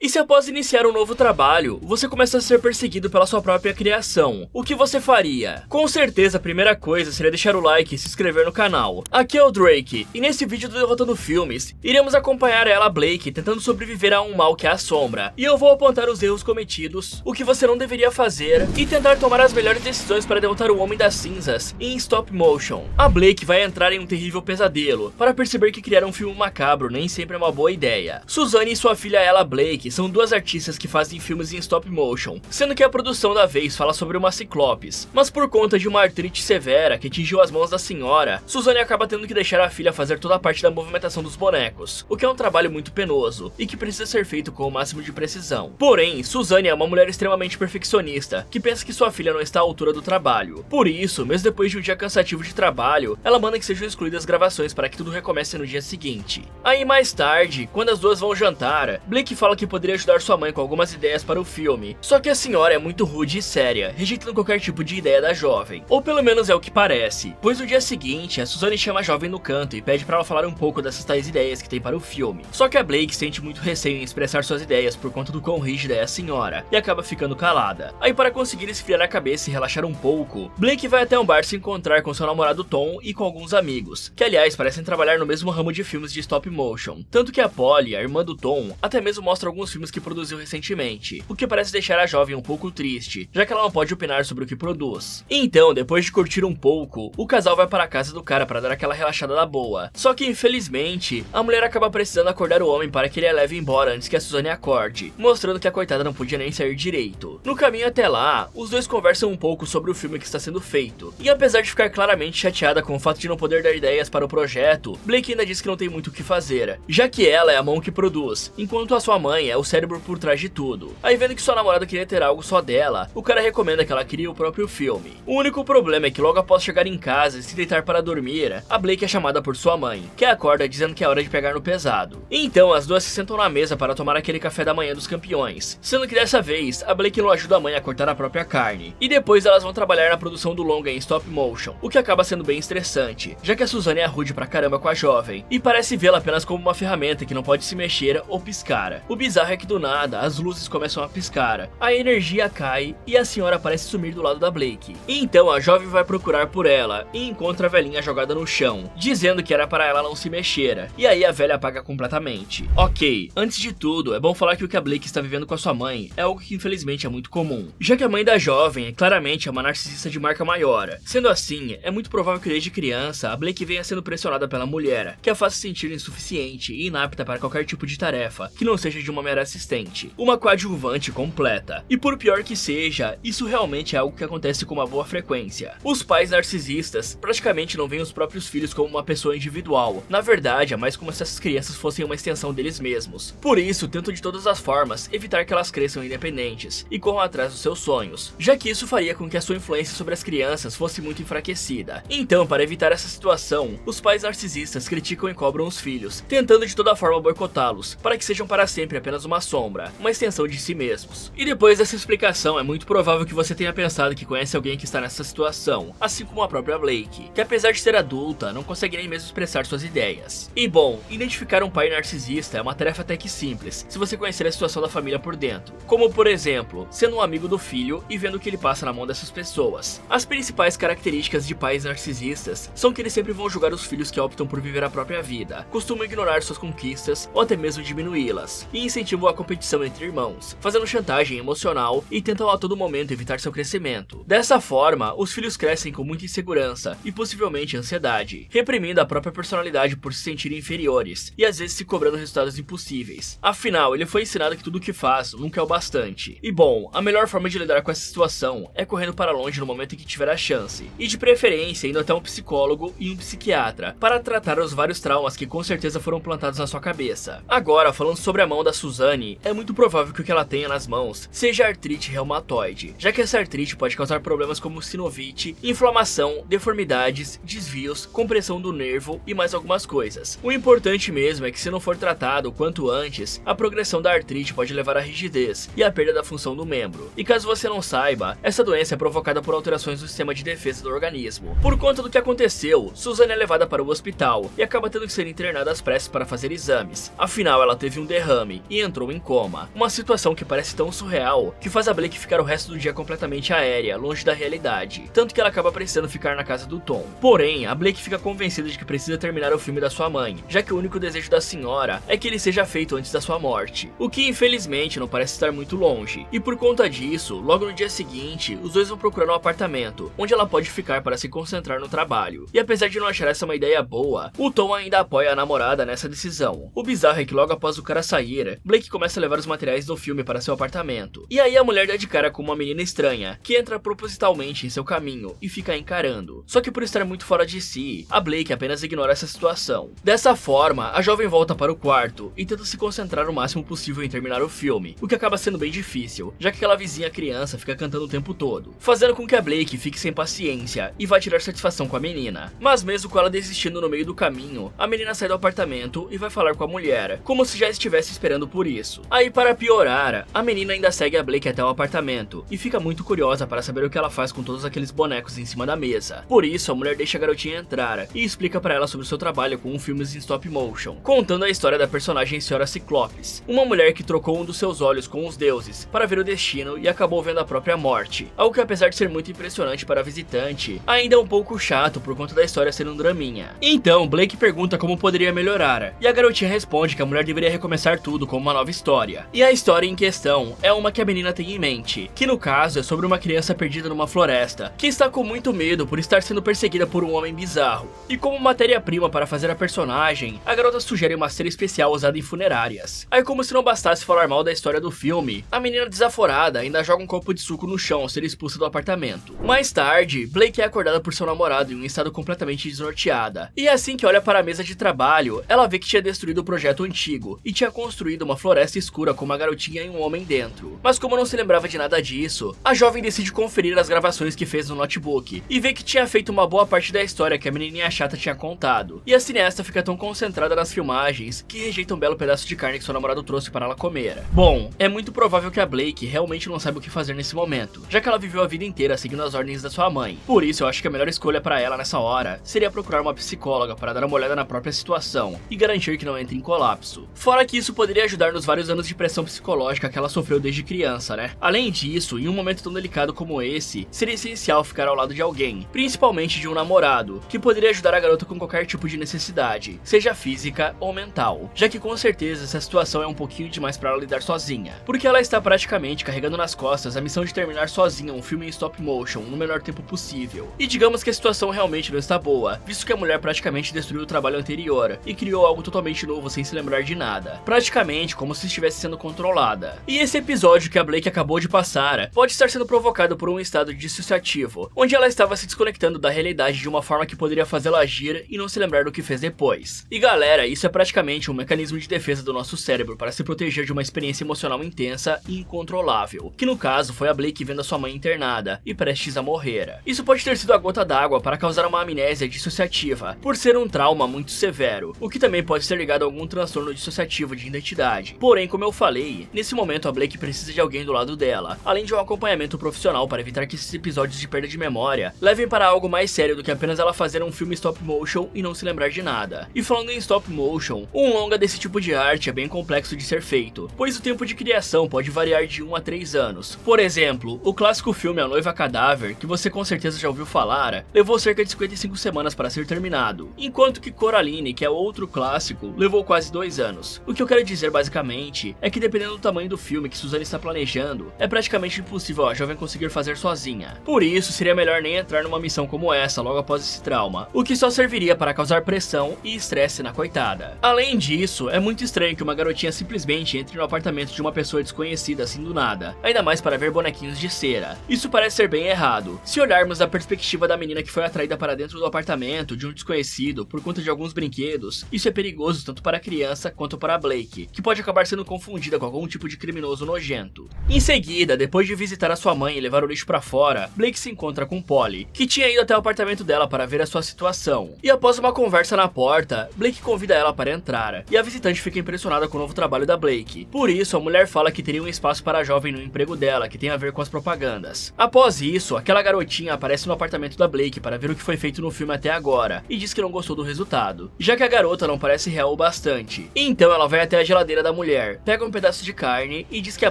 E se após iniciar um novo trabalho, você começa a ser perseguido pela sua própria criação, o que você faria? Com certeza a primeira coisa seria deixar o like e se inscrever no canal. Aqui é o Drake, e nesse vídeo do Derrotando Filmes, iremos acompanhar ela, Blake, tentando sobreviver a um mal que a assombra. E eu vou apontar os erros cometidos, o que você não deveria fazer, e tentar tomar as melhores decisões para derrotar o Homem das Cinzas em stop motion. A Blake vai entrar em um terrível pesadelo, para perceber que criar um filme macabro nem sempre é uma boa ideia. Suzanne e sua filha ela, Blake, são duas artistas que fazem filmes em stop motion, sendo que a produção da vez fala sobre uma ciclopes, mas por conta de uma artrite severa que atingiu as mãos da senhora, Suzanne acaba tendo que deixar a filha fazer toda a parte da movimentação dos bonecos, o que é um trabalho muito penoso e que precisa ser feito com o máximo de precisão. Porém, Suzanne é uma mulher extremamente perfeccionista, que pensa que sua filha não está à altura do trabalho. Por isso, mesmo depois de um dia cansativo de trabalho, ela manda que sejam excluídas as gravações para que tudo recomece no dia seguinte. Aí mais tarde, quando as duas vão jantar, Blake fala que poderia ajudar sua mãe com algumas ideias para o filme, só que a senhora é muito rude e séria, rejeitando qualquer tipo de ideia da jovem, ou pelo menos é o que parece, pois no dia seguinte, a Suzanne chama a jovem no canto e pede para ela falar um pouco dessas tais ideias que tem para o filme, só que a Blake sente muito receio em expressar suas ideias por conta do quão rígida é a senhora, e acaba ficando calada. Aí para conseguir esfriar a cabeça e relaxar um pouco, Blake vai até um bar se encontrar com seu namorado Tom e com alguns amigos, que aliás parecem trabalhar no mesmo ramo de filmes de stop motion, tanto que a Polly, a irmã do Tom, até mesmo mostra alguns filmes que produziu recentemente, o que parece deixar a jovem um pouco triste, já que ela não pode opinar sobre o que produz. Então, depois de curtir um pouco, o casal vai para a casa do cara para dar aquela relaxada da boa, só que infelizmente, a mulher acaba precisando acordar o homem para que ele a leve embora antes que a Suzanne acorde, mostrando que a coitada não podia nem sair direito. No caminho até lá, os dois conversam um pouco sobre o filme que está sendo feito, e apesar de ficar claramente chateada com o fato de não poder dar ideias para o projeto, Blake ainda diz que não tem muito o que fazer, já que ela é a mão que produz, enquanto a sua mãe é o cérebro por trás de tudo. Aí vendo que sua namorada queria ter algo só dela, o cara recomenda que ela crie o próprio filme. O único problema é que logo após chegar em casa e se deitar para dormir, a Blake é chamada por sua mãe, que acorda dizendo que é hora de pegar no pesado. Então as duas se sentam na mesa para tomar aquele café da manhã dos campeões, sendo que dessa vez a Blake não ajuda a mãe a cortar a própria carne, e depois elas vão trabalhar na produção do longa em stop motion, o que acaba sendo bem estressante, já que a Suzanne é rude pra caramba com a jovem, e parece vê-la apenas como uma ferramenta que não pode se mexer ou piscar. O bizarro é que do nada, as luzes começam a piscar, a energia cai e a senhora parece sumir do lado da Blake. E então a jovem vai procurar por ela e encontra a velhinha jogada no chão, dizendo que era para ela não se mexer, e aí a velha apaga completamente. Ok, antes de tudo, é bom falar que o que a Blake está vivendo com a sua mãe é algo que infelizmente é muito comum, já que a mãe da jovem é claramente uma narcisista de marca maior. Sendo assim, é muito provável que desde criança a Blake venha sendo pressionada pela mulher, que a faz se sentir insuficiente e inapta para qualquer tipo de tarefa, que não seja de uma mera assistente, uma coadjuvante completa. E por pior que seja, isso realmente é algo que acontece com uma boa frequência. Os pais narcisistas praticamente não veem os próprios filhos como uma pessoa individual, na verdade é mais como se essas crianças fossem uma extensão deles mesmos. Por isso, tentam de todas as formas evitar que elas cresçam independentes e corram atrás dos seus sonhos, já que isso faria com que a sua influência sobre as crianças fosse muito enfraquecida. Então, para evitar essa situação, os pais narcisistas criticam e cobram os filhos, tentando de toda forma boicotá-los, para que sejam para sempre apenas uma sombra, uma extensão de si mesmos. E depois dessa explicação, é muito provável que você tenha pensado que conhece alguém que está nessa situação, assim como a própria Blake, que apesar de ser adulta, não consegue nem mesmo expressar suas ideias. E bom, identificar um pai narcisista é uma tarefa até que simples, se você conhecer a situação da família por dentro, como por exemplo, sendo um amigo do filho e vendo o que ele passa na mão dessas pessoas. As principais características de pais narcisistas são que eles sempre vão julgar os filhos que optam por viver a própria vida, costumam ignorar suas conquistas ou até mesmo diminuí-las, e incentivam a competição entre irmãos, fazendo chantagem emocional e tentam a todo momento evitar seu crescimento. Dessa forma, os filhos crescem com muita insegurança e possivelmente ansiedade, reprimindo a própria personalidade por se sentirem inferiores e às vezes se cobrando resultados impossíveis. Afinal, ele foi ensinado que tudo o que faz nunca é o bastante. E bom, a melhor forma de lidar com essa situação é correndo para longe no momento em que tiver a chance, e de preferência indo até um psicólogo e um psiquiatra para tratar os vários traumas que com certeza foram plantados na sua cabeça. Agora, falando sobre a mão da Suzanne, é muito provável que o que ela tenha nas mãos seja artrite reumatoide, já que essa artrite pode causar problemas como sinovite, inflamação, deformidades, desvios, compressão do nervo e mais algumas coisas. O importante mesmo é que se não for tratado o quanto antes, a progressão da artrite pode levar à rigidez e à perda da função do membro. E caso você não saiba, essa doença é provocada por alterações do sistema de defesa do organismo. Por conta do que aconteceu, Suzanne é levada para o hospital e acaba tendo que ser internada às pressas para fazer exames. Afinal, ela teve um derrame e entrou em coma. Uma situação que parece tão surreal que faz a Blake ficar o resto do dia completamente aérea, longe da realidade, tanto que ela acaba precisando ficar na casa do Tom. Porém, a Blake fica convencida de que precisa terminar o filme da sua mãe, já que o único desejo da senhora é que ele seja feito antes da sua morte, o que infelizmente não parece estar muito longe. E por conta disso, logo no dia seguinte, os dois vão procurar um apartamento onde ela pode ficar para se concentrar no trabalho. E apesar de não achar essa uma ideia boa, o Tom ainda apoia a namorada nessa decisão. O bizarro é que logo após o cara sair, Blake começa a levar os materiais do filme para seu apartamento. E aí a mulher dá de cara com uma menina estranha, que entra propositalmente em seu caminho e fica encarando. Só que por estar muito fora de si, a Blake apenas ignora essa situação. Dessa forma, a jovem volta para o quarto e tenta se concentrar o máximo possível em terminar o filme, o que acaba sendo bem difícil, já que aquela vizinha criança fica cantando o tempo todo, fazendo com que a Blake fique sem paciência e vai tirar satisfação com a menina. Mas mesmo com ela desistindo no meio do caminho, a menina sai do apartamento e vai falar com a mulher, como se já estivesse esperando por isso. Aí, para piorar, a menina ainda segue a Blake até o apartamento e fica muito curiosa para saber o que ela faz com todos aqueles bonecos em cima da mesa. Por isso, a mulher deixa a garotinha entrar e explica para ela sobre o seu trabalho com filmes em stop motion, contando a história da personagem Senhora Ciclopes, uma mulher que trocou um dos seus olhos com os deuses para ver o destino e acabou vendo a própria morte, algo que apesar de ser muito impressionante para a visitante, ainda é um pouco chato por conta da história ser um draminha. Então, Blake pergunta como poderia melhorar, e a garotinha responde que a mulher deveria recomeçar tudo com uma nova história. E a história em questão é uma que a menina tem em mente, que no caso é sobre uma criança perdida numa floresta, que está com muito medo por estar sendo perseguida por um homem bizarro. E como matéria-prima para fazer a personagem, a garota sugere uma cera especial usada em funerárias. Aí, como se não bastasse falar mal da história do filme, a menina desaforada ainda joga um copo de suco no chão ao ser expulsa do apartamento. Mais tarde, Blake é acordada por seu namorado em um estado completamente desnorteada. E assim que olha para a mesa de trabalho, ela vê que tinha destruído o projeto antigo e tinha construído uma floresta escura com uma garotinha e um homem dentro. Mas como não se lembrava de nada disso, a jovem decide conferir as gravações que fez no notebook e vê que tinha feito uma boa parte da história que a menininha chata tinha contado. E a cineasta fica tão concentrada nas filmagens que rejeita um belo pedaço de carne que seu namorado trouxe para ela comer. Bom, é muito provável que a Blake realmente não saiba o que fazer nesse momento, já que ela viveu a vida inteira seguindo as ordens da sua mãe. Por isso, eu acho que a melhor escolha para ela nessa hora seria procurar uma psicóloga para dar uma olhada na própria situação e garantir que não entre em colapso. Fora que isso poderia ajudar nos vários anos de pressão psicológica que ela sofreu desde criança, né? Além disso, em um momento tão delicado como esse, seria essencial ficar ao lado de alguém, principalmente de um namorado, que poderia ajudar a garota com qualquer tipo de necessidade, seja física ou mental, já que com certeza essa situação é um pouquinho demais para ela lidar sozinha, porque ela está praticamente carregando nas costas a missão de terminar sozinha um filme em stop motion no menor tempo possível. E digamos que a situação realmente não está boa, visto que a mulher praticamente destruiu o trabalho anterior e criou algo totalmente novo sem se lembrar de nada, praticamente como se estivesse sendo controlada. E esse episódio que a Blake acabou de passar pode estar sendo provocado por um estado dissociativo, onde ela estava se desconectando da realidade de uma forma que poderia fazê-la agir e não se lembrar do que fez depois. E galera, isso é praticamente um mecanismo de defesa do nosso cérebro para se proteger de uma experiência emocional intensa e incontrolável, que no caso foi a Blake vendo a sua mãe internada e prestes a morrer. Isso pode ter sido a gota d'água para causar uma amnésia dissociativa, por ser um trauma muito severo, o que também pode ser ligado a algum transtorno dissociativo de identidade. Porém, como eu falei, nesse momento a Blake precisa de alguém do lado dela, além de um acompanhamento profissional para evitar que esses episódios de perda de memória levem para algo mais sério do que apenas ela fazer um filme stop motion e não se lembrar de nada. E falando em stop motion, um longa desse tipo de arte é bem complexo de ser feito, pois o tempo de criação pode variar de 1 a 3 anos. Por exemplo, o clássico filme A Noiva Cadáver, que você com certeza já ouviu falar, levou cerca de 55 semanas para ser terminado, enquanto que Coraline, que é outro clássico, levou quase 2 anos. O que eu quero dizer basicamente é que dependendo do tamanho do filme que Suzanne está planejando, é praticamente impossível a jovem conseguir fazer sozinha. Por isso, seria melhor nem entrar numa missão como essa logo após esse trauma, o que só serviria para causar pressão e estresse na coitada. Além disso, é muito estranho que uma garotinha simplesmente entre no apartamento de uma pessoa desconhecida assim do nada, ainda mais para ver bonequinhos de cera. Isso parece ser bem errado, se olharmos da perspectiva da menina que foi atraída para dentro do apartamento de um desconhecido por conta de alguns brinquedos. Isso é perigoso tanto para a criança quanto para a Blake, que pode acabar sendo confundida com algum tipo de criminoso nojento. Em seguida, depois de visitar a sua mãe e levar o lixo para fora, Blake se encontra com Polly, que tinha ido até o apartamento dela para ver a sua situação. E após uma conversa na porta, Blake convida ela para entrar, e a visitante fica impressionada com o novo trabalho da Blake. Por isso, a mulher fala que teria um espaço para a jovem no emprego dela, que tem a ver com as propagandas. Após isso, aquela garotinha aparece no apartamento da Blake para ver o que foi feito no filme até agora, e diz que não gostou do resultado, já que a garota não parece real o bastante. Então ela vai até a geladeira da mulher mulher, pega um pedaço de carne e diz que a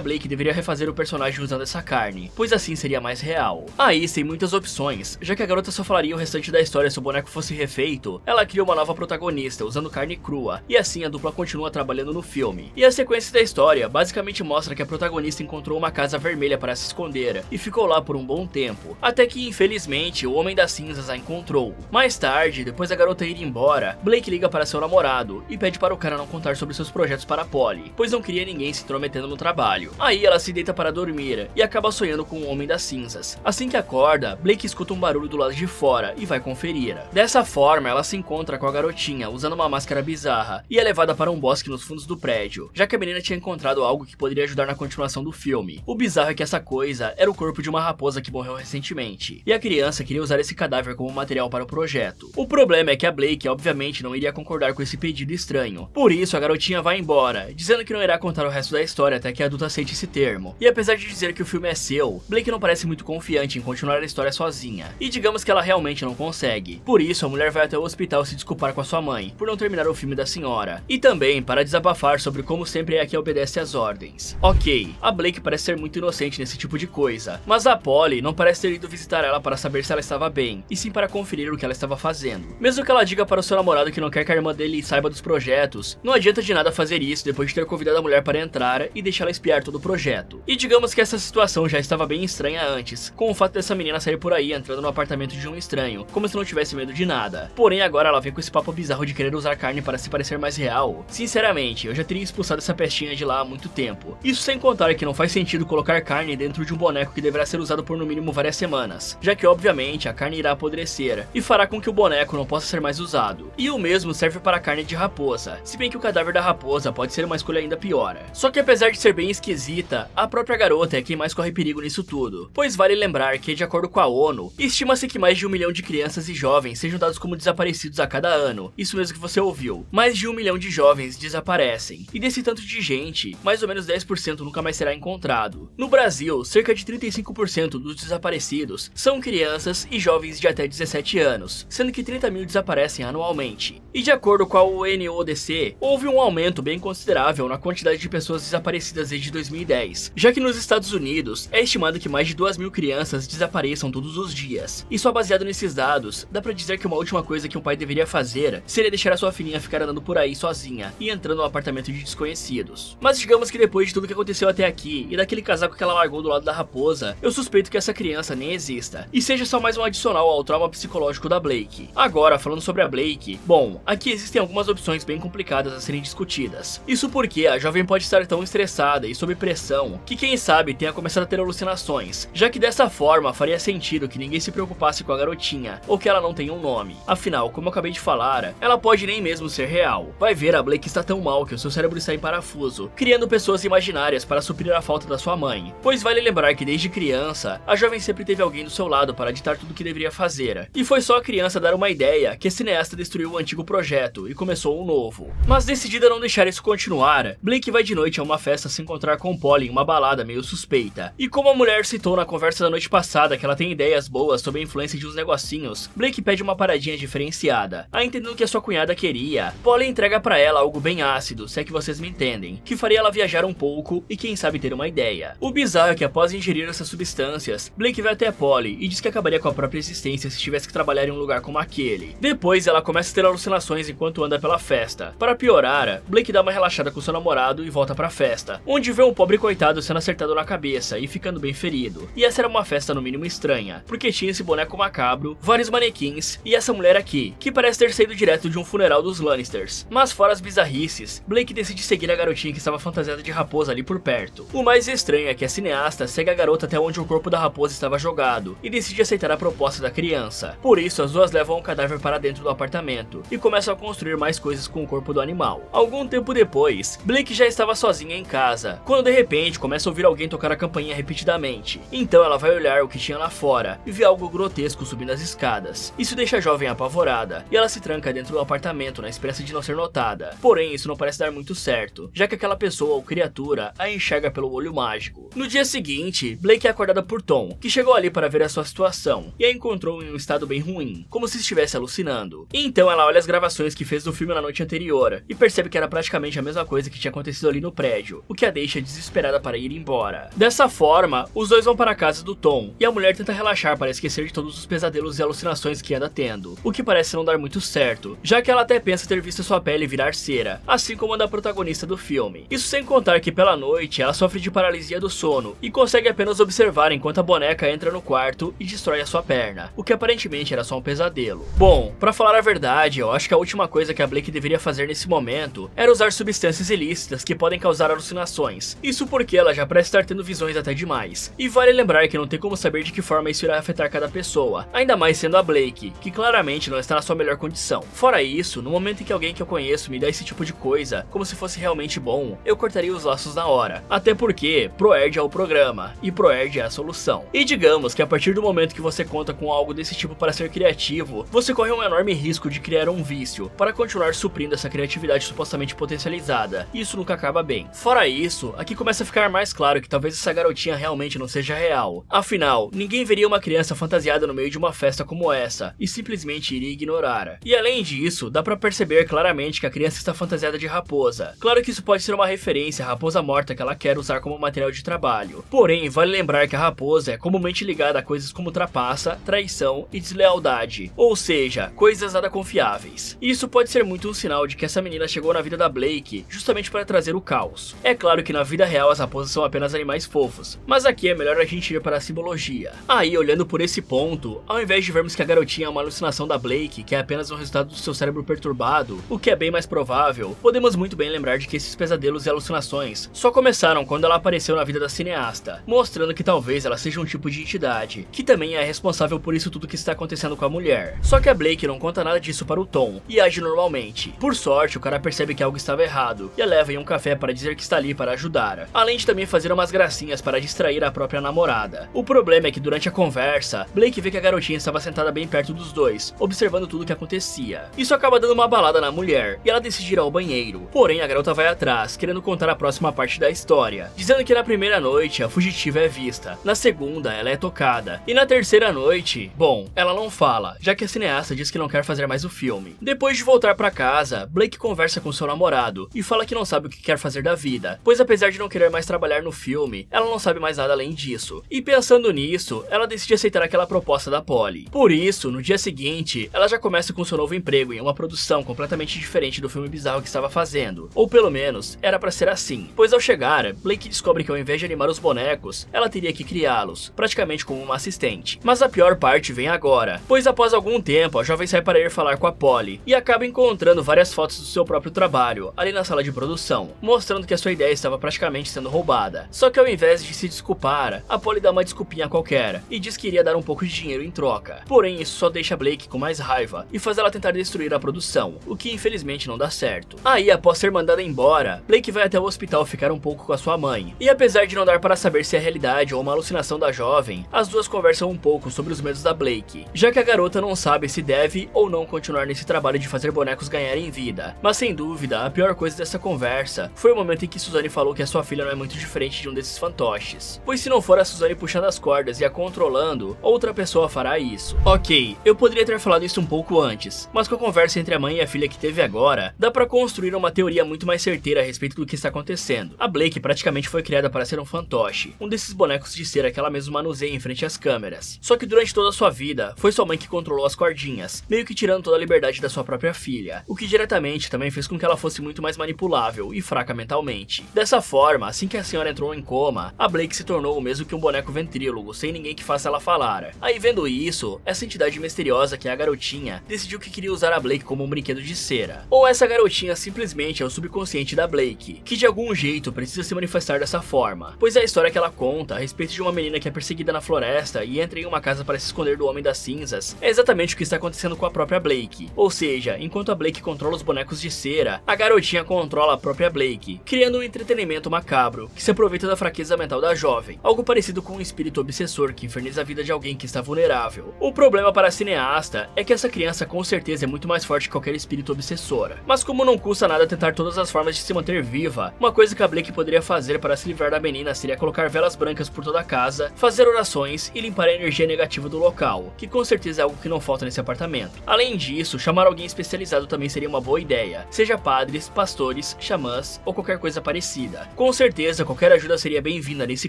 Blake deveria refazer o personagem usando essa carne, pois assim seria mais real. Aí, sem muitas opções, já que a garota só falaria o restante da história se o boneco fosse refeito, ela cria uma nova protagonista usando carne crua, e assim a dupla continua trabalhando no filme. E a sequência da história basicamente mostra que a protagonista encontrou uma casa vermelha para se esconder e ficou lá por um bom tempo, até que infelizmente o Homem das Cinzas a encontrou. Mais tarde, depois da garota ir embora, Blake liga para seu namorado e pede para o cara não contar sobre seus projetos para Polly, pois não queria ninguém se intrometendo no trabalho. Aí ela se deita para dormir e acaba sonhando com o Homem das Cinzas. Assim que acorda, Blake escuta um barulho do lado de fora e vai conferir. Dessa forma, ela se encontra com a garotinha usando uma máscara bizarra e é levada para um bosque nos fundos do prédio, já que a menina tinha encontrado algo que poderia ajudar na continuação do filme. O bizarro é que essa coisa era o corpo de uma raposa que morreu recentemente, e a criança queria usar esse cadáver como material para o projeto. O problema é que a Blake obviamente não iria concordar com esse pedido estranho, por isso a garotinha vai embora, dizendo que não irá contar o resto da história até que a adulta aceite esse termo. E apesar de dizer que o filme é seu, Blake não parece muito confiante em continuar a história sozinha, e digamos que ela realmente não consegue. Por isso a mulher vai até o hospital se desculpar com a sua mãe, por não terminar o filme da senhora, e também para desabafar sobre como sempre é que obedece às ordens. Ok, a Blake parece ser muito inocente nesse tipo de coisa, mas a Polly não parece ter ido visitar ela para saber se ela estava bem, e sim para conferir o que ela estava fazendo. Mesmo que ela diga para o seu namorado que não quer que a irmã dele saiba dos projetos, não adianta de nada fazer isso depois de ter convidado a mulher para entrar e deixar ela espiar todo o projeto. E digamos que essa situação já estava bem estranha antes, com o fato dessa menina sair por aí entrando no apartamento de um estranho, como se não tivesse medo de nada. Porém agora ela vem com esse papo bizarro de querer usar carne para se parecer mais real. Sinceramente, eu já teria expulsado essa pestinha de lá há muito tempo. Isso sem contar que não faz sentido colocar carne dentro de um boneco que deverá ser usado por no mínimo várias semanas, já que obviamente a carne irá apodrecer e fará com que o boneco não possa ser mais usado. E o mesmo serve para a carne de raposa, se bem que o cadáver da raposa pode ser uma escolha ainda pior. Só que apesar de ser bem esquisita, a própria garota é quem mais corre perigo nisso tudo, pois vale lembrar que, de acordo com a ONU, estima-se que mais de 1 milhão de crianças e jovens sejam dados como desaparecidos a cada ano. Isso mesmo que você ouviu, mais de 1 milhão de jovens desaparecem, e desse tanto de gente, mais ou menos 10% nunca mais será encontrado. No Brasil, cerca de 35% dos desaparecidos são crianças e jovens de até 17 anos, sendo que 30 mil desaparecem anualmente. E de acordo com a UNODC, houve um aumento bem considerável na quantidade de pessoas desaparecidas desde 2010, já que nos Estados Unidos é estimado que mais de 2.000 crianças desapareçam todos os dias. E só baseado nesses dados, dá pra dizer que uma última coisa que um pai deveria fazer seria deixar a sua filhinha ficar andando por aí sozinha e entrando no apartamento de desconhecidos. Mas digamos que depois de tudo que aconteceu até aqui e daquele casaco que ela largou do lado da raposa, eu suspeito que essa criança nem exista, e seja só mais um adicional ao trauma psicológico da Blake. Agora, falando sobre a Blake, bom, aqui existem algumas opções bem complicadas a serem discutidas. Isso porque a jovem pode estar tão estressada e sob pressão que quem sabe tenha começado a ter alucinações, já que dessa forma faria sentido que ninguém se preocupasse com a garotinha, ou que ela não tenha um nome. Afinal, como eu acabei de falar, ela pode nem mesmo ser real. Vai ver, a Blake está tão mal que o seu cérebro está em parafuso, criando pessoas imaginárias para suprir a falta da sua mãe. Pois vale lembrar que desde criança, a jovem sempre teve alguém do seu lado para ditar tudo o que deveria fazer. E foi só a criança dar uma ideia que a cineasta destruiu o antigo projeto e começou um novo. Mas decidida a não deixar isso continuar, Blake vai de noite a uma festa se encontrar com Polly em uma balada meio suspeita. E como a mulher citou na conversa da noite passada que ela tem ideias boas sob a influência de uns negocinhos, Blake pede uma paradinha diferenciada. Aí, entendendo que a sua cunhada queria, Polly entrega pra ela algo bem ácido, se é que vocês me entendem, que faria ela viajar um pouco e quem sabe ter uma ideia. O bizarro é que após ingerir essas substâncias, Blake vai até Polly e diz que acabaria com a própria existência se tivesse que trabalhar em um lugar como aquele. Depois ela começa a ter alucinações enquanto anda pela festa. Para piorar, Blake dá uma relaxada com seu namorado e volta pra festa, onde vê um pobre coitado sendo acertado na cabeça e ficando bem ferido. E essa era uma festa no mínimo estranha, porque tinha esse boneco macabro, vários manequins e essa mulher aqui, que parece ter saído direto de um funeral dos Lannisters. Mas fora as bizarrices, Blake decide seguir a garotinha que estava fantasiada de raposa ali por perto. O mais estranho é que a cineasta segue a garota até onde o corpo da raposa estava jogado e decide aceitar a proposta da criança. Por isso, as duas levam o cadáver para dentro do apartamento e começam a construir mais coisas com o corpo do animal. Algum tempo depois, Blake já estava sozinha em casa, quando de repente começa a ouvir alguém tocar a campainha repetidamente. Então ela vai olhar o que tinha lá fora e vê algo grotesco subindo as escadas. Isso deixa a jovem apavorada e ela se tranca dentro do apartamento na esperança de não ser notada. Porém, isso não parece dar muito certo, já que aquela pessoa ou criatura a enxerga pelo olho mágico. No dia seguinte, Blake é acordada por Tom, que chegou ali para ver a sua situação e a encontrou em um estado bem ruim, como se estivesse alucinando. Então ela olha as gravações que fez do filme na noite anterior e percebe que era praticamente a mesma coisa coisa que tinha acontecido ali no prédio, o que a deixa desesperada para ir embora. Dessa forma, os dois vão para a casa do Tom, e a mulher tenta relaxar para esquecer de todos os pesadelos e alucinações que anda tendo, o que parece não dar muito certo, já que ela até pensa ter visto sua pele virar cera, assim como a da protagonista do filme. Isso sem contar que pela noite ela sofre de paralisia do sono, e consegue apenas observar enquanto a boneca entra no quarto e destrói a sua perna, o que aparentemente era só um pesadelo. Bom, pra falar a verdade, eu acho que a última coisa que a Blake deveria fazer nesse momento era usar substâncias ilícitas que podem causar alucinações, isso porque ela já parece estar tendo visões até demais. E vale lembrar que não tem como saber de que forma isso irá afetar cada pessoa, ainda mais sendo a Blake, que claramente não está na sua melhor condição. Fora isso, no momento em que alguém que eu conheço me dá esse tipo de coisa, como se fosse realmente bom, eu cortaria os laços na hora, até porque ProErd é o programa, e ProErd é a solução. E digamos que a partir do momento que você conta com algo desse tipo para ser criativo, você corre um enorme risco de criar um vício, para continuar suprindo essa criatividade supostamente potencializada, e isso nunca acaba bem. Fora isso, aqui começa a ficar mais claro que talvez essa garotinha realmente não seja real. Afinal, ninguém veria uma criança fantasiada no meio de uma festa como essa, e simplesmente iria ignorar. E além disso, dá pra perceber claramente que a criança está fantasiada de raposa. Claro que isso pode ser uma referência à raposa morta que ela quer usar como material de trabalho. Porém, vale lembrar que a raposa é comumente ligada a coisas como trapaça, traição e deslealdade, ou seja, coisas nada confiáveis. E isso pode ser muito um sinal de que essa menina chegou na vida da Blake justamente para trazer o caos. É claro que na vida real as raposas são apenas animais fofos, mas aqui é melhor a gente ir para a simbologia. Aí, olhando por esse ponto, ao invés de vermos que a garotinha é uma alucinação da Blake, que é apenas um resultado do seu cérebro perturbado, o que é bem mais provável, podemos muito bem lembrar de que esses pesadelos e alucinações só começaram quando ela apareceu na vida da cineasta, mostrando que talvez ela seja um tipo de entidade, que também é responsável por isso tudo que está acontecendo com a mulher. Só que a Blake não conta nada disso para o Tom, e age normalmente. Por sorte, o cara percebe que algo estava errado, e a leva em um café para dizer que está ali para ajudar, além de também fazer umas gracinhas para distrair a própria namorada. O problema é que durante a conversa, Blake vê que a garotinha estava sentada bem perto dos dois, observando tudo o que acontecia. Isso acaba dando uma balada na mulher, e ela decide ir ao banheiro. Porém, a garota vai atrás, querendo contar a próxima parte da história, dizendo que na primeira noite a fugitiva é vista, na segunda ela é tocada, e na terceira noite, bom, ela não fala, já que a cineasta diz que não quer fazer mais o filme. Depois de voltar para casa, Blake conversa com seu namorado e fala que não sabe o que quer fazer da vida, pois apesar de não querer mais trabalhar no filme, ela não sabe mais nada além disso. E pensando nisso, ela decide aceitar aquela proposta da Polly. Por isso, no dia seguinte, ela já começa com seu novo emprego em uma produção completamente diferente do filme bizarro que estava fazendo, ou pelo menos, era pra ser assim, pois ao chegar, Blake descobre que ao invés de animar os bonecos, ela teria que criá-los, praticamente como uma assistente. Mas a pior parte vem agora, pois após algum tempo, a jovem sai para ir falar com a Polly, e acaba encontrando várias fotos do seu próprio trabalho, ali na sala de produção, mostrando que a sua ideia estava praticamente sendo roubada. Só que ao invés de se desculpar, a Polly dá uma desculpinha qualquer, e diz que iria dar um pouco de dinheiro em troca. Porém, isso só deixa Blake com mais raiva, e faz ela tentar destruir a produção, o que infelizmente não dá certo. Aí, após ser mandada embora, Blake vai até o hospital ficar um pouco com a sua mãe, e apesar de não dar para saber se é realidade ou uma alucinação da jovem, as duas conversam um pouco sobre os medos da Blake, já que a garota não sabe se deve ou não continuar nesse trabalho de fazer bonecos ganharem vida. Mas sem dúvida, a pior coisa dessa conversa foi o momento em que Suzanne falou que a sua filha não é muito diferente de um desses fantoches, pois se não for a Suzanne puxando as cordas e a controlando, outra pessoa fará isso. Ok, eu poderia ter falado isso um pouco antes, mas com a conversa entre a mãe e a filha que teve agora, dá pra construir uma teoria muito mais certeira a respeito do que está acontecendo. A Blake praticamente foi criada para ser um fantoche, um desses bonecos de cera que ela mesma manuseia em frente às câmeras. Só que durante toda a sua vida, foi sua mãe que controlou as cordinhas, meio que tirando toda a liberdade da sua própria filha, o que diretamente também fez com que ela fosse muito mais manipulável e fraca mentalmente. Dessa forma, assim que a senhora entrou em coma, a Blake se tornou o mesmo que um boneco ventrílogo, sem ninguém que faça ela falar. Aí vendo isso, essa entidade misteriosa que é a garotinha, decidiu que queria usar a Blake como um brinquedo de cera. Ou essa garotinha simplesmente é o subconsciente da Blake, que de algum jeito precisa se manifestar dessa forma, pois é a história que ela conta a respeito de uma menina que é perseguida na floresta e entra em uma casa para se esconder do Homem das Cinzas, é exatamente o que está acontecendo com a própria Blake. Ou seja, enquanto a Blake controla os bonecos de cera, a garotinha controla a própria Blake, criando um entretenimento macabro, que se aproveita da fraqueza mental da jovem, algo parecido com um espírito obsessor que inferniza a vida de alguém que está vulnerável. O problema para a cineasta é que essa criança com certeza é muito mais forte que qualquer espírito obsessor, mas como não custa nada tentar todas as formas de se manter viva, uma coisa que a Blake poderia fazer para se livrar da menina seria colocar velas brancas por toda a casa, fazer orações e limpar a energia negativa do local, que com certeza é algo que não falta nesse apartamento. Além disso, chamar alguém especializado também seria uma boa ideia, seja padres, pastores anões, xamãs ou qualquer coisa parecida. Com certeza, qualquer ajuda seria bem-vinda nesse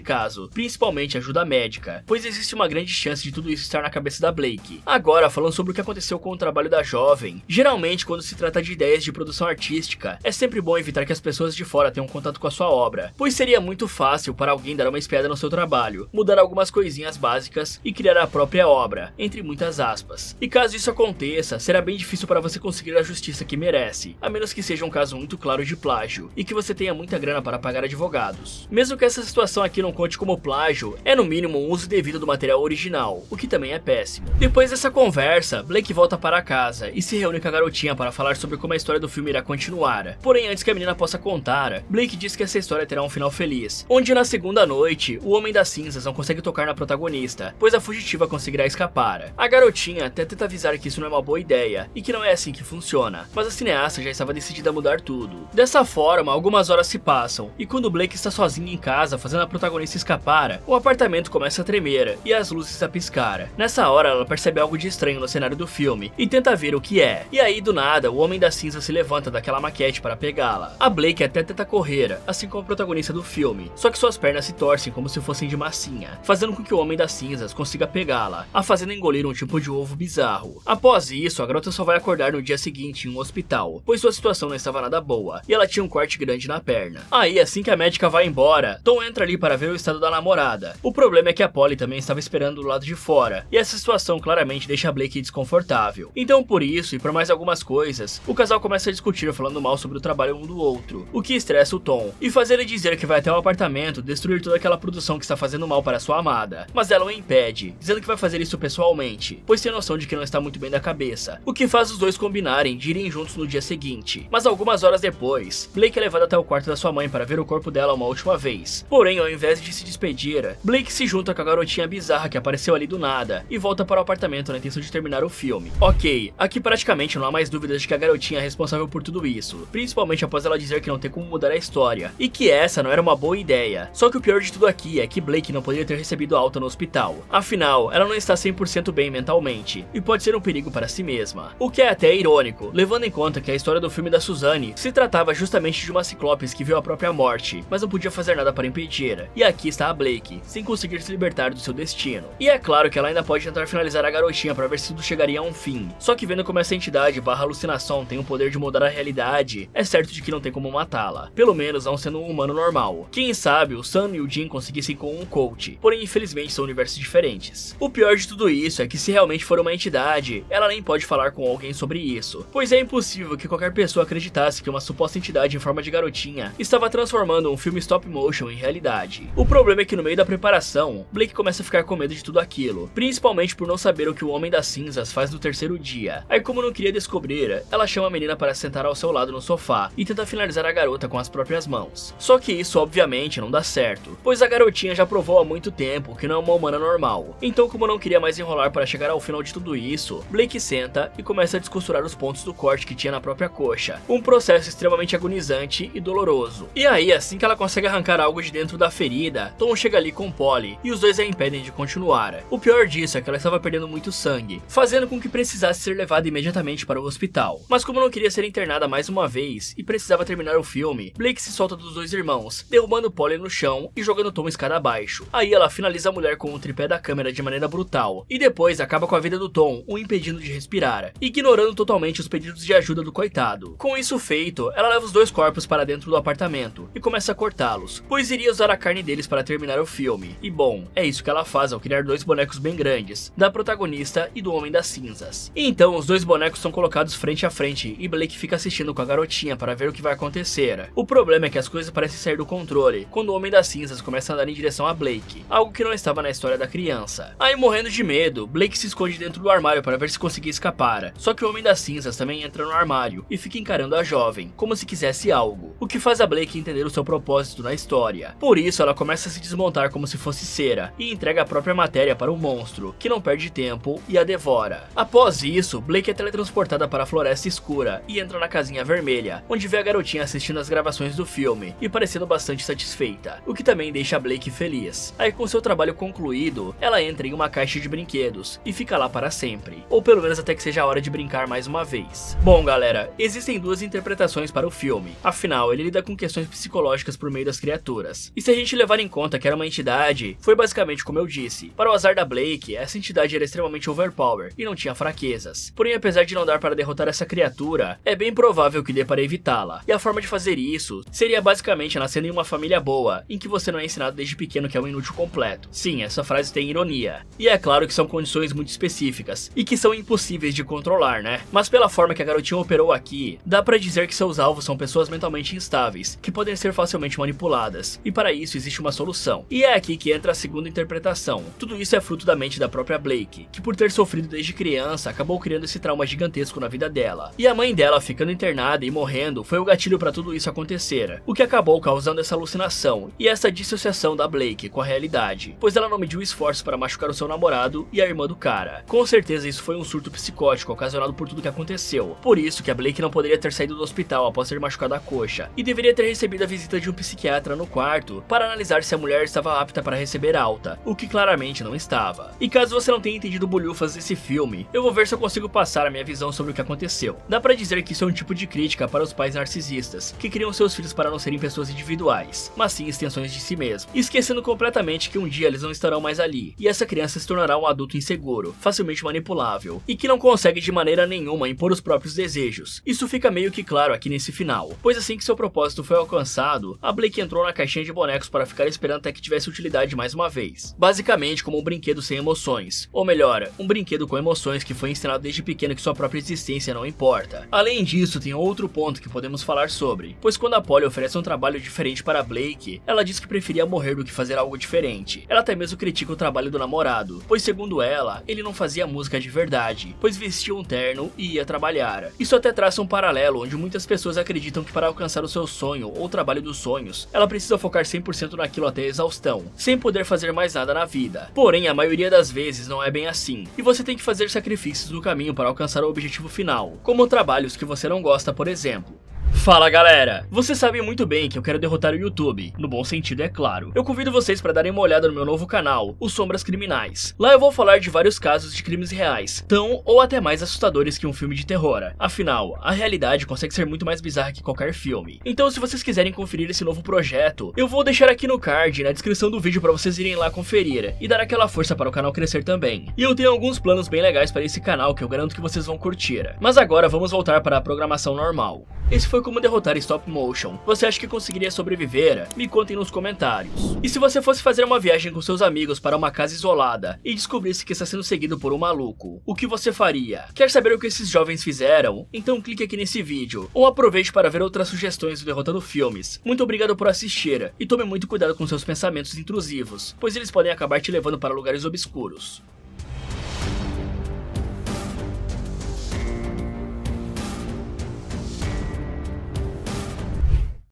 caso, principalmente ajuda médica, pois existe uma grande chance de tudo isso estar na cabeça da Blake. Agora, falando sobre o que aconteceu com o trabalho da jovem, geralmente quando se trata de ideias de produção artística, é sempre bom evitar que as pessoas de fora tenham contato com a sua obra, pois seria muito fácil para alguém dar uma espiada no seu trabalho, mudar algumas coisinhas básicas e criar a própria obra, entre muitas aspas. E caso isso aconteça, será bem difícil para você conseguir a justiça que merece, a menos que seja um caso muito claro de plágio, e que você tenha muita grana para pagar advogados. Mesmo que essa situação aqui não conte como plágio, é no mínimo um uso devido do material original, o que também é péssimo. Depois dessa conversa, Blake volta para casa e se reúne com a garotinha para falar sobre como a história do filme irá continuar. Porém, antes que a menina possa contar, Blake diz que essa história terá um final feliz, onde na segunda noite, o Homem das Cinzas não consegue tocar na protagonista, pois a fugitiva conseguirá escapar. A garotinha até tenta avisar que isso não é uma boa ideia, e que não é assim que funciona, mas a cineasta já estava decidida a mudar tudo. Dessa forma, algumas horas se passam, e quando Blake está sozinho em casa fazendo a protagonista escapar, o apartamento começa a tremer, e as luzes a piscar. Nessa hora, ela percebe algo de estranho no cenário do filme, e tenta ver o que é. E aí, do nada, o Homem das Cinzas se levanta daquela maquete para pegá-la. A Blake até tenta correr, assim como a protagonista do filme, só que suas pernas se torcem como se fossem de massinha, fazendo com que o Homem das Cinzas consiga pegá-la, a fazendo engolir um tipo de ovo bizarro. Após isso, a garota só vai acordar no dia seguinte em um hospital, pois sua situação não estava nada boa, e ela tinha um corte grande na perna. Aí, assim que a médica vai embora, Tom entra ali para ver o estado da namorada. O problema é que a Polly também estava esperando do lado de fora, e essa situação claramente deixa a Blake desconfortável. Então, por isso, e por mais algumas coisas, o casal começa a discutir falando mal sobre o trabalho um do outro, o que estressa o Tom, e faz ele dizer que vai até o apartamento destruir toda aquela produção que está fazendo mal para sua amada. Mas ela o impede, dizendo que vai fazer isso pessoalmente, pois tem noção de que não está muito bem da cabeça, o que faz os dois combinarem de irem juntos no dia seguinte. Mas algumas horas depois, Blake é levado até o quarto da sua mãe para ver o corpo dela uma última vez. Porém, ao invés de se despedir, Blake se junta com a garotinha bizarra que apareceu ali do nada e volta para o apartamento na intenção de terminar o filme. Ok, aqui praticamente não há mais dúvidas de que a garotinha é responsável por tudo isso, principalmente após ela dizer que não tem como mudar a história, e que essa não era uma boa ideia. Só que o pior de tudo aqui é que Blake não poderia ter recebido alta no hospital. Afinal, ela não está 100% bem mentalmente, e pode ser um perigo para si mesma. O que é até irônico, levando em conta que a história do filme da Suzanne se tratava justamente de uma ciclopes que viu a própria morte, mas não podia fazer nada para impedir. E aqui está a Blake, sem conseguir se libertar do seu destino. E é claro que ela ainda pode tentar finalizar a garotinha para ver se tudo chegaria a um fim. Só que vendo como essa entidade barra alucinação tem o poder de mudar a realidade, é certo de que não tem como matá-la. Pelo menos não sendo um humano normal. Quem sabe o Sam e o Jim conseguissem com um coach, porém infelizmente são universos diferentes. O pior de tudo isso é que se realmente for uma entidade, ela nem pode falar com alguém sobre isso, pois é impossível que qualquer pessoa acreditasse que uma suposta entidade em forma de garotinha estava transformando um filme stop motion em realidade. O problema é que no meio da preparação, Blake começa a ficar com medo de tudo aquilo, principalmente por não saber o que o Homem das Cinzas faz no terceiro dia. Aí, como não queria descobrir, ela chama a menina para sentar ao seu lado no sofá e tenta finalizar a garota com as próprias mãos. Só que isso obviamente não dá certo, pois a garotinha já provou há muito tempo que não é uma humana normal. Então, como não queria mais enrolar para chegar ao final de tudo isso, Blake senta e começa a descosturar os pontos do corte que tinha na própria coxa, um processo extremamente agonizante e doloroso. E aí, assim que ela consegue arrancar algo de dentro da ferida, Tom chega ali com Polly e os dois a impedem de continuar. O pior disso é que ela estava perdendo muito sangue, fazendo com que precisasse ser levada imediatamente para o hospital. Mas como não queria ser internada mais uma vez e precisava terminar o filme, Blake se solta dos dois irmãos, derrubando Polly no chão e jogando Tom escada abaixo. Aí ela finaliza a mulher com o tripé da câmera de maneira brutal, e depois acaba com a vida do Tom, o impedindo de respirar, ignorando totalmente os pedidos de ajuda do coitado. Com isso feito, ela leva os dois corpos para dentro do apartamento e começa a cortá-los, pois iria usar a carne deles para terminar o filme. E bom, é isso que ela faz ao criar dois bonecos bem grandes, da protagonista e do Homem das Cinzas. E então os dois bonecos são colocados frente a frente e Blake fica assistindo com a garotinha para ver o que vai acontecer. O problema é que as coisas parecem sair do controle quando o Homem das Cinzas começa a andar em direção a Blake, algo que não estava na história da criança. Aí, morrendo de medo, Blake se esconde dentro do armário para ver se conseguia escapar, só que o Homem das Cinzas também entra no armário e fica encarando a jovem, como se quisesse algo, o que faz a Blake entender o seu propósito na história. Por isso, ela começa a se desmontar como se fosse cera e entrega a própria matéria para o monstro, que não perde tempo e a devora. Após isso, Blake é teletransportada para a floresta escura e entra na casinha vermelha, onde vê a garotinha assistindo as gravações do filme e parecendo bastante satisfeita, o que também deixa a Blake feliz. Aí, com seu trabalho concluído, ela entra em uma caixa de brinquedos e fica lá para sempre, ou pelo menos até que seja a hora de brincar mais uma vez. Bom, galera, existem duas interpretações para para o filme. Afinal, ele lida com questões psicológicas por meio das criaturas. E se a gente levar em conta que era uma entidade, foi basicamente como eu disse. Para o azar da Blake, essa entidade era extremamente overpower e não tinha fraquezas. Porém, apesar de não dar para derrotar essa criatura, é bem provável que dê para evitá-la. E a forma de fazer isso seria basicamente nascendo em uma família boa, em que você não é ensinado desde pequeno que é um inútil completo. Sim, essa frase tem ironia. E é claro que são condições muito específicas, e que são impossíveis de controlar, né? Mas pela forma que a garotinha operou aqui, dá pra dizer que seus alvos são pessoas mentalmente instáveis, que podem ser facilmente manipuladas, e para isso existe uma solução. E é aqui que entra a segunda interpretação. Tudo isso é fruto da mente da própria Blake, que por ter sofrido desde criança, acabou criando esse trauma gigantesco na vida dela. E a mãe dela ficando internada e morrendo foi o gatilho para tudo isso acontecer, o que acabou causando essa alucinação e essa dissociação da Blake com a realidade, pois ela não mediu esforços para machucar o seu namorado e a irmã do cara. Com certeza isso foi um surto psicótico ocasionado por tudo que aconteceu. Por isso que a Blake não poderia ter saído do hospital após ter machucado a coxa, e deveria ter recebido a visita de um psiquiatra no quarto para analisar se a mulher estava apta para receber alta, o que claramente não estava. E caso você não tenha entendido bolhufas desse filme, eu vou ver se eu consigo passar a minha visão sobre o que aconteceu. Dá pra dizer que isso é um tipo de crítica para os pais narcisistas, que criam seus filhos para não serem pessoas individuais, mas sim extensões de si mesmo, esquecendo completamente que um dia eles não estarão mais ali, e essa criança se tornará um adulto inseguro, facilmente manipulável, e que não consegue de maneira nenhuma impor os próprios desejos. Isso fica meio que claro aqui nesse final, pois assim que seu propósito foi alcançado, a Blake entrou na caixinha de bonecos para ficar esperando até que tivesse utilidade mais uma vez. Basicamente como um brinquedo sem emoções, ou melhor, um brinquedo com emoções que foi ensinado desde pequeno que sua própria existência não importa. Além disso, tem outro ponto que podemos falar sobre, pois quando a Polly oferece um trabalho diferente para Blake, ela diz que preferia morrer do que fazer algo diferente. Ela até mesmo critica o trabalho do namorado, pois segundo ela, ele não fazia música de verdade, pois vestia um terno e ia trabalhar. Isso até traça um paralelo onde muitas pessoas acreditam que para alcançar o seu sonho ou o trabalho dos sonhos, ela precisa focar 100% naquilo até a exaustão, sem poder fazer mais nada na vida. Porém, a maioria das vezes não é bem assim, e você tem que fazer sacrifícios no caminho para alcançar o objetivo final, como trabalhos que você não gosta, por exemplo. Fala galera, vocês sabem muito bem que eu quero derrotar o YouTube, no bom sentido é claro. Eu convido vocês para darem uma olhada no meu novo canal, Os Sombras Criminais. Lá eu vou falar de vários casos de crimes reais, tão ou até mais assustadores que um filme de terror. Afinal, a realidade consegue ser muito mais bizarra que qualquer filme. Então se vocês quiserem conferir esse novo projeto, eu vou deixar aqui no card e na descrição do vídeo para vocês irem lá conferir e dar aquela força para o canal crescer também. E eu tenho alguns planos bem legais para esse canal que eu garanto que vocês vão curtir. Mas agora vamos voltar para a programação normal. Esse foi como derrotar stop motion. Você acha que conseguiria sobreviver? Me contem nos comentários. E se você fosse fazer uma viagem com seus amigos para uma casa isolada e descobrisse que está sendo seguido por um maluco, o que você faria? Quer saber o que esses jovens fizeram? Então clique aqui nesse vídeo, ou aproveite para ver outras sugestões do Derrotando Filmes. Muito obrigado por assistir, e tome muito cuidado com seus pensamentos intrusivos, pois eles podem acabar te levando para lugares obscuros.